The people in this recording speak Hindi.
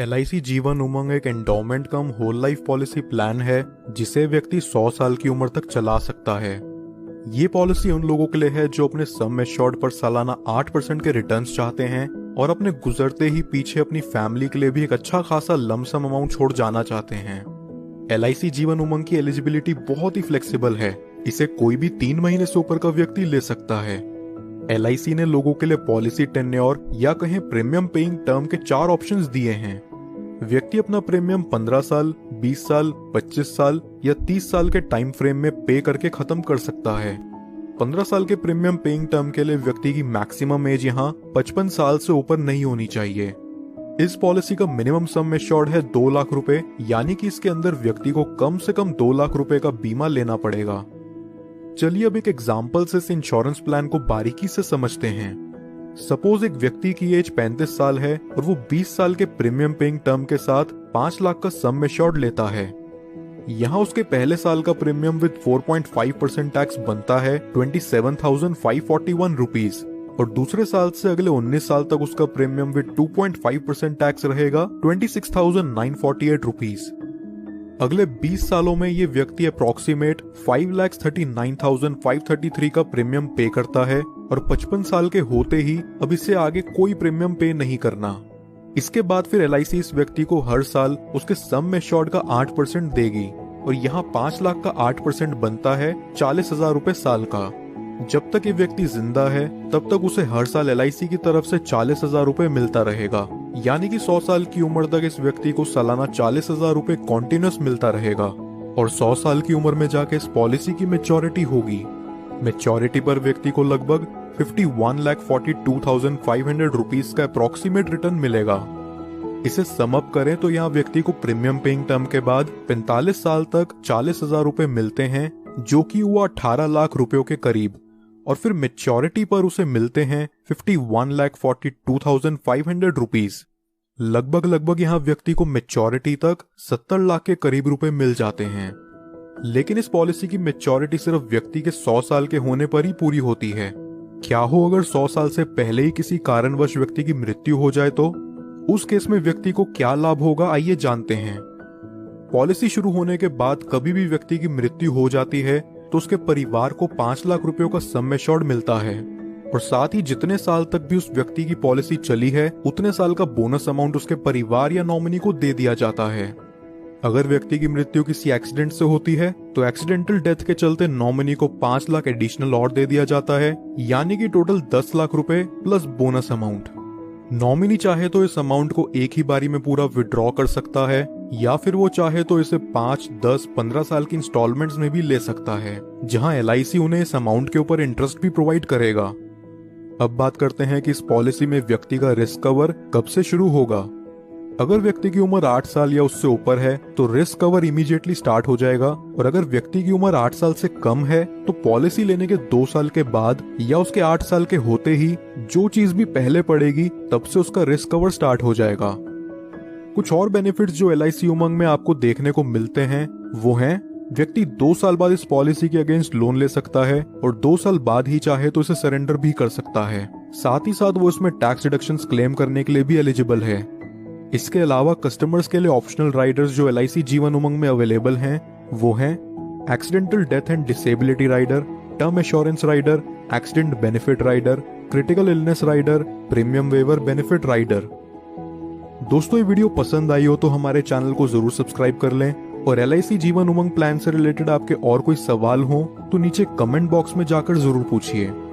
LIC जीवन उमंग एक एंडोमेंट कम होल लाइफ पॉलिसी प्लान है जिसे व्यक्ति 100 साल की उम्र तक चला सकता है। ये पॉलिसी उन लोगों के लिए है जो अपने सम एश्योर्ड पर सालाना 8% के रिटर्न्स चाहते हैं और अपने गुजरते ही पीछे अपनी फैमिली के लिए भी एक अच्छा खासा लमसम अमाउंट छोड़ जाना चाहते हैं। LIC जीवन उमंग की एलिजिबिलिटी बहुत ही फ्लेक्सिबल है। इसे कोई भी 3 महीने से ऊपर का व्यक्ति ले सकता है। LIC ने लोगों के लिए पॉलिसी टेन्योर या कहें प्रीमियम पेइंग टर्म के 4 ऑप्शंस दिए हैं। व्यक्ति अपना प्रीमियम 15 साल, 20 साल, 25 साल या 30 साल के टाइम फ्रेम में पे करके खत्म कर सकता है। 15 साल के प्रीमियम पेइंग टर्म के लिए व्यक्ति की मैक्सिमम एज यहाँ 55 साल से ऊपर नहीं होनी चाहिए। इस पॉलिसी का मिनिमम सम एश्योर्ड है 2 लाख रुपए, यानी कि इसके अंदर व्यक्ति को कम से कम 2 लाख रुपए का बीमा लेना पड़ेगा। चलिए अब एक एग्जाम्पल से इस इंश्योरेंस प्लान को बारीकी से समझते हैं। सपोज एक व्यक्ति की एज 35 साल है और वो 20 साल के प्रीमियम पेइंग टर्म के साथ 5 लाख का सम एश्योर्ड लेता है। यहाँ उसके पहले साल का प्रीमियम विद 4.5% टैक्स बनता है 27,541 रुपीज और दूसरे साल से अगले 19 साल तक उसका प्रीमियम विद 2.5% टैक्स रहेगा 26,948 रुपीज। अगले 20 सालों में ये व्यक्ति अप्रॉक्सीमेट 5,39,533 का प्रीमियम पे करता है और 55 साल के होते ही अब इससे आगे कोई प्रीमियम पे नहीं करना। इसके बाद फिर LIC इस व्यक्ति को हर साल उसके सम एश्योर्ड का 8% देगी और यहाँ 5 लाख का 8% बनता है 40,000 रुपए साल का। जब तक ये व्यक्ति जिंदा है तब तक उसे हर साल LIC की तरफ से 40,000 रुपए मिलता रहेगा, यानी कि 100 साल की उम्र तक इस व्यक्ति को सालाना 40,000 रुपए कॉन्टिन्यूस मिलता रहेगा और 100 साल की उम्र में जाके इस पॉलिसी की मैच्योरिटी होगी। मैच्योरिटी पर व्यक्ति को लगभग 51,42,500 रुपीज का अप्रॉक्सीमेट रिटर्न मिलेगा। इसे सम अप करें तो यहाँ व्यक्ति को प्रीमियम पेइंग टर्म के बाद 45 साल तक 40,000 रुपए मिलते हैं, जो कि हुआ 18 लाख रुपयों के करीब, और फिर मैच्योरिटी पर उसे मिलते हैं 51,42,500 रुपीज। लगभग यहाँ व्यक्ति को मैच्योरिटी तक 70 लाख के करीब रुपए मिल जाते हैं। लेकिन इस पॉलिसी की मैच्योरिटी सिर्फ व्यक्ति के 100 साल के होने पर ही पूरी होती है। क्या हो अगर 100 साल से पहले ही किसी कारणवश व्यक्ति की मृत्यु हो जाए तो उस केस में व्यक्ति को क्या लाभ होगा, आइए जानते हैं। पॉलिसी शुरू होने के बाद कभी भी व्यक्ति की मृत्यु हो जाती है तो उसके परिवार को 5 लाख रुपयों का सम एश्योर्ड मिलता है और साथ ही जितने साल तक भी उस व्यक्ति की पॉलिसी चली है उतने साल का बोनस अमाउंट उसके परिवार या नॉमिनी को दे दिया जाता है। अगर व्यक्ति की मृत्यु किसी एक्सीडेंट से होती है तो एक्सीडेंटल डेथ के चलते नॉमिनी को 5 लाख एडिशनल और दे दिया जाता है, यानी कि टोटल 10 लाख रुपए प्लस बोनस अमाउंट। नॉमिनी चाहे तो इस अमाउंट को एक ही बारी में पूरा विड्रॉ कर सकता है या फिर वो चाहे तो इसे 5, 10, 15 साल की इंस्टॉलमेंट्स में भी ले सकता है, जहां LIC उन्हें इस अमाउंट के ऊपर इंटरेस्ट भी प्रोवाइड करेगा। अब बात करते हैं कि इस पॉलिसी में व्यक्ति का रिस्क कवर कब से शुरू होगा। अगर व्यक्ति की उम्र 8 साल या उससे ऊपर है तो रिस्क कवर इमीडिएटली स्टार्ट हो जाएगा और अगर व्यक्ति की उम्र 8 साल से कम है तो पॉलिसी लेने के 2 साल के बाद या उसके 8 साल के होते ही जो चीज भी पहले पड़ेगी तब से उसका रिस्क कवर स्टार्ट हो जाएगा। कुछ और बेनिफिट्स जो LIC उमंग में आपको देखने को मिलते हैं वो हैं, व्यक्ति 2 साल बाद इस पॉलिसी के अगेंस्ट लोन ले सकता है और 2 साल बाद ही चाहे तो इसे सरेंडर भी कर सकता है। साथ ही साथ वो इसमें टैक्स डिडक्शंस क्लेम करने के लिए भी एलिजिबल है। इसके अलावा कस्टमर्स के लिए ऑप्शनल राइडर्स जो LIC जीवन उमंग में अवेलेबल हैं वो हैं accidental death and disability rider, term assurance rider, accident benefit rider, critical illness rider, premium waiver benefit rider. दोस्तों ये वीडियो पसंद आई हो तो हमारे चैनल को जरूर सब्सक्राइब कर लें और LIC जीवन उमंग प्लान से रिलेटेड आपके और कोई सवाल हो तो नीचे कमेंट बॉक्स में जाकर जरूर पूछिए।